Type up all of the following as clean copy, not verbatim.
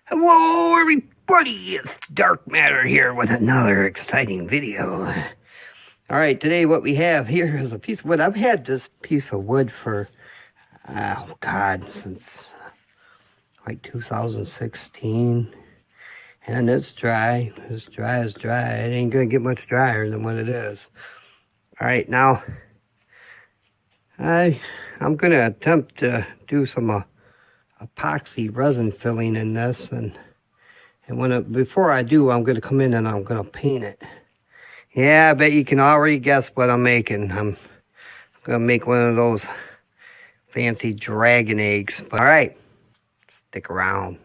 Hello everybody, it's Dark Matter here with another exciting video. Alright, today what we have here is a piece of wood. I've had this piece of wood for, since like 2016. And it's dry, as dry as dry. It ain't gonna get much drier than what it is. Alright, now, I'm gonna attempt to do some epoxy resin filling in this, and before I do, I'm gonna come in and I'm gonna paint it. Yeah, I bet you can already guess what I'm making. I'm gonna make one of those fancy dragon eggs. But all right, stick around.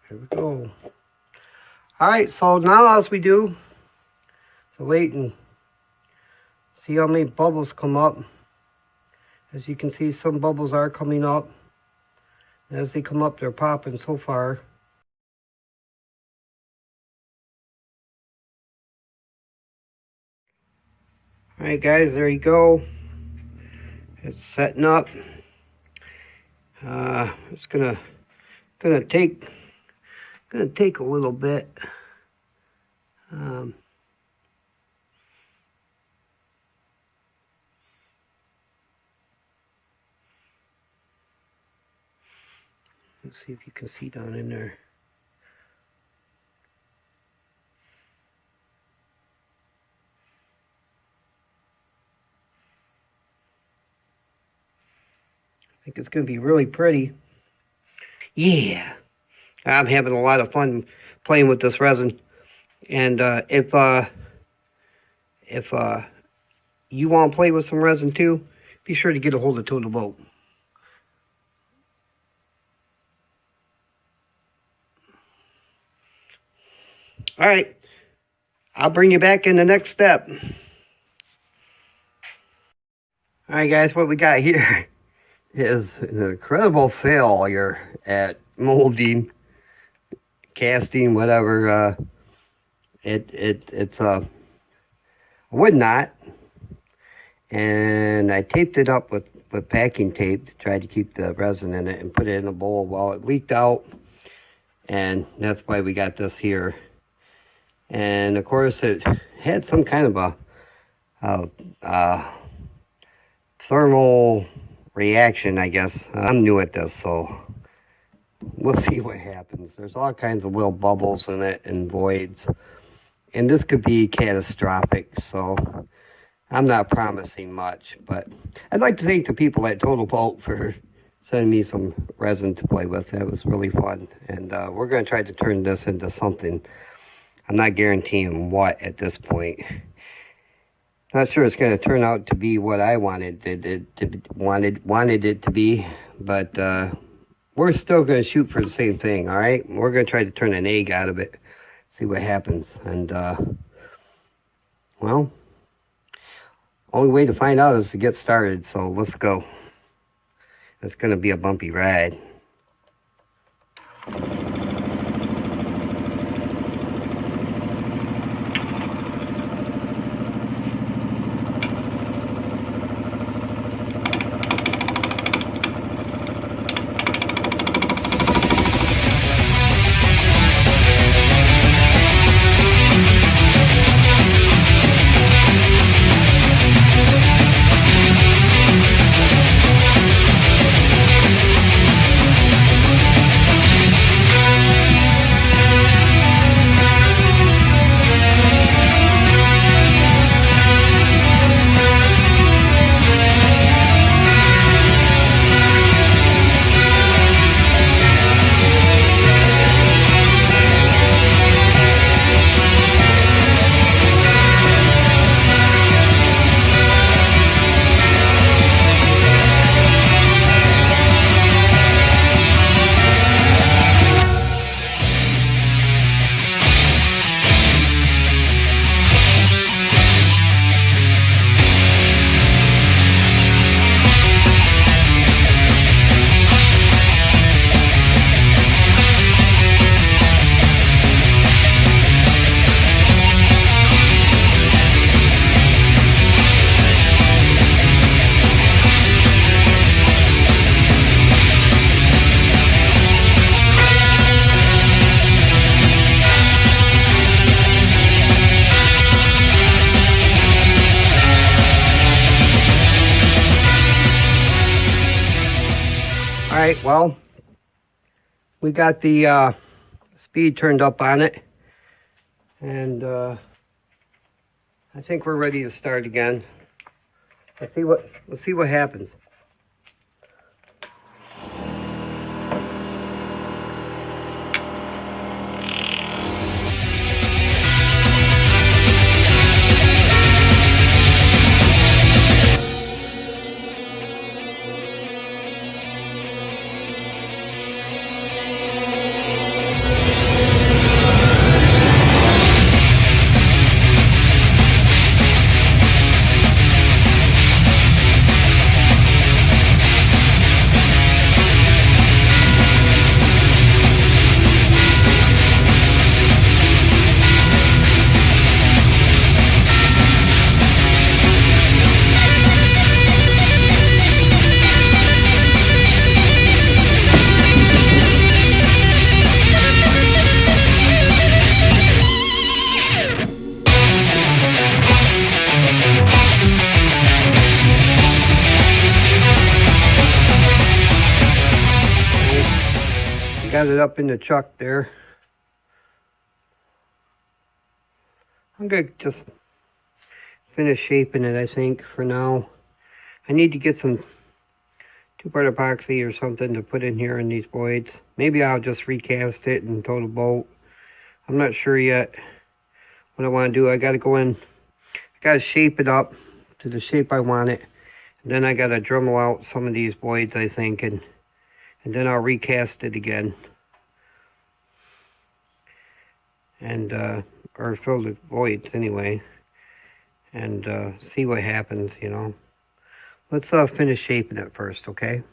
Here we go. Alright, so now as we do, so wait and see how many bubbles come up. As you can see, some bubbles are coming up. And as they come up, they're popping so far. Alright guys, there you go. It's setting up. It's gonna take a little bit. Let's see if you can see down in there. I think it's going to be really pretty. Yeah, I'm having a lot of fun playing with this resin. And if you want to play with some resin too, be sure to get a hold of trytotalb. All right, I'll bring you back in the next step. All right, guys, what we got here is an incredible failure at molding, casting, whatever. It's a wood knot, and I taped it up with packing tape to try to keep the resin in it and put it in a bowl. Well, it leaked out, and that's why we got this here. And of course, it had some kind of a thermal reaction, I guess. I'm new at this, so we'll see what happens. There's all kinds of little bubbles in it and voids, and this could be catastrophic, so I'm not promising much. But I'd like to thank the people at trytotalb for sending me some resin to play with. That was really fun, and we're going to try to turn this into something. I'm not guaranteeing what at this point. Not sure it's going to turn out to be what I wanted it to be, but we're still going to shoot for the same thing. All right, we're going to try to turn an egg out of it, see what happens. And well, Only way to find out is to get started, so let's go. It's going to be a bumpy ride. Alright, well, we got the speed turned up on it, and I think we're ready to start again. Let's see what happens. Got it up in the chuck there. I'm gonna just finish shaping it, I think, for now. I need to get some 2-part epoxy or something to put in here in these voids. Maybe I'll just recast it and tow the boat. I'm not sure yet what I want to do. I gotta go in, I gotta shape it up to the shape I want it. And then I gotta Dremel out some of these voids, I think, and then I'll recast it again. And, or fill the voids anyway. And see what happens, you know. Let's finish shaping it first, okay?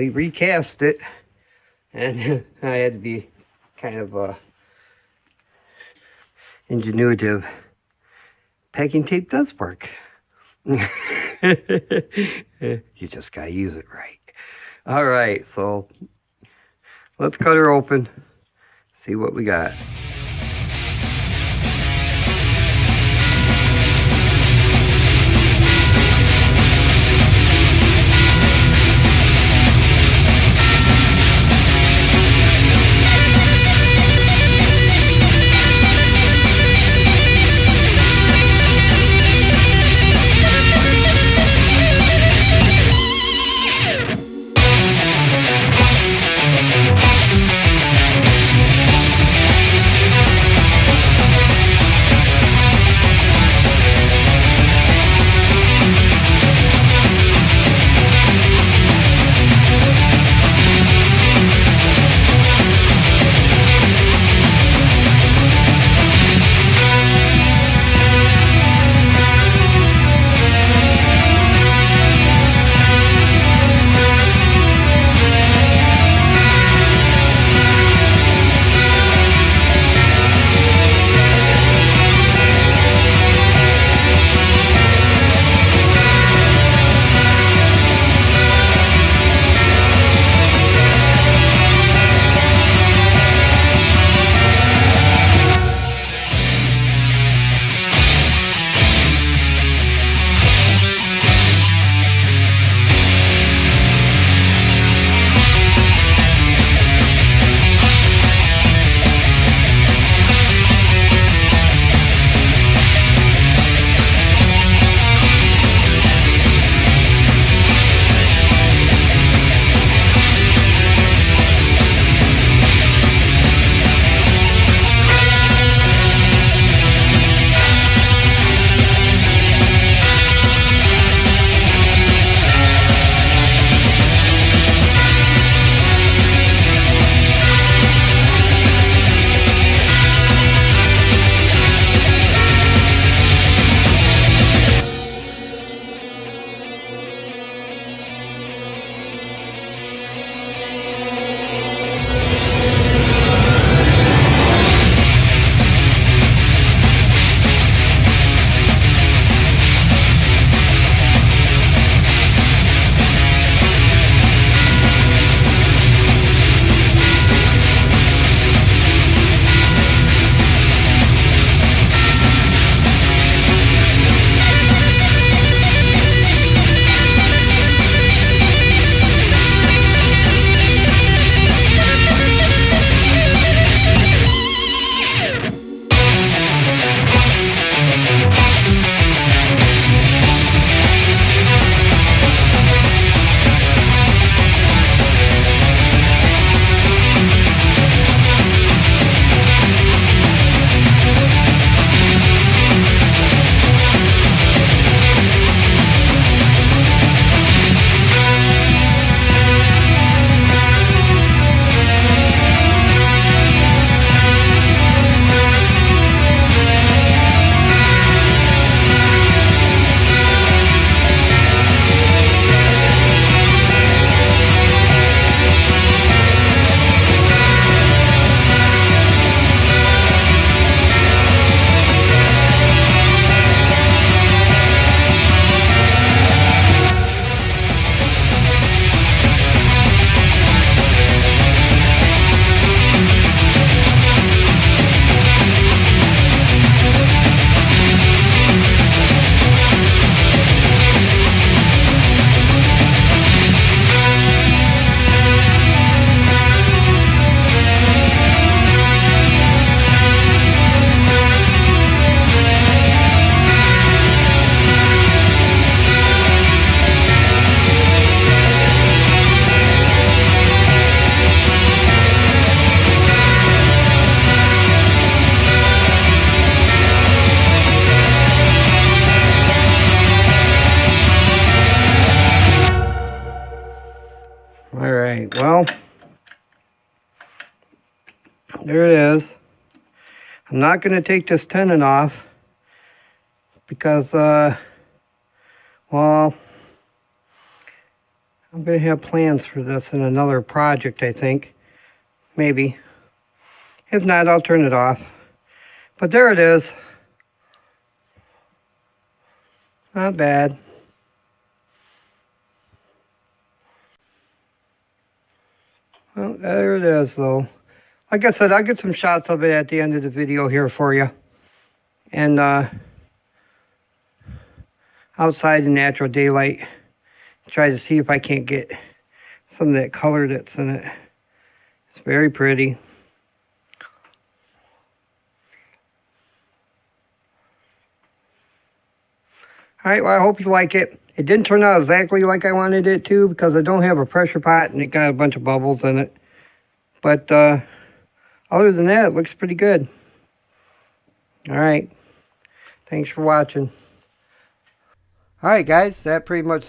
finally recast it, and I had to be kind of ingenuitive. Packing tape does work. You just gotta use it right. All right, so let's cut her open, see what we got. Well, there it is. I'm not going to take this tenon off because, well, I'm going to have plans for this in another project, I think. Maybe. If not, I'll turn it off. But there it is. Not bad. Well, there it is, though. Like I said, I'll get some shots of it at the end of the video here for you. And outside in natural daylight, try to see if I can't get some of that color that's in it. It's very pretty. Alright, well, I hope you like it. It didn't turn out exactly like I wanted it to because I don't have a pressure pot and it got a bunch of bubbles in it. But other than that, it looks pretty good. Alright, thanks for watching. Alright guys, that pretty much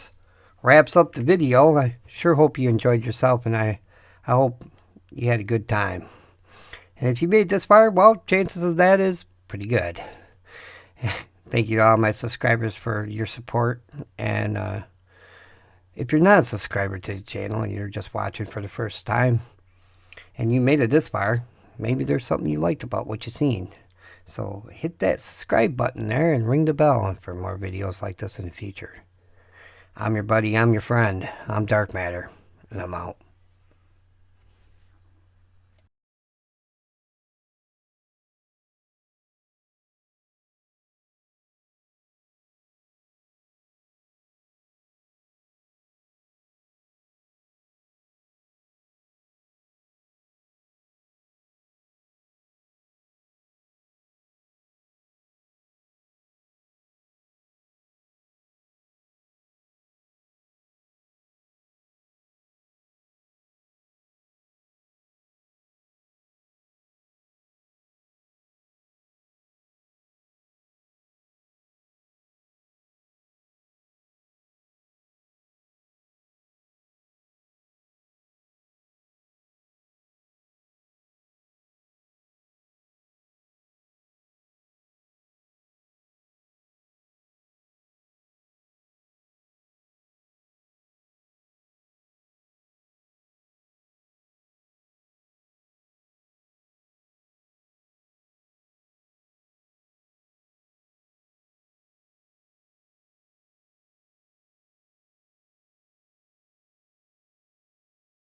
wraps up the video. I sure hope you enjoyed yourself, and I hope you had a good time. And if you made this far, well, chances of that is pretty good. Thank you to all my subscribers for your support. And if you're not a subscriber to the channel and you're just watching for the first time and you made it this far, maybe there's something you liked about what you've seen. So hit that subscribe button there and ring the bell for more videos like this in the future. I'm your buddy, I'm your friend, I'm Dark Matter, and I'm out.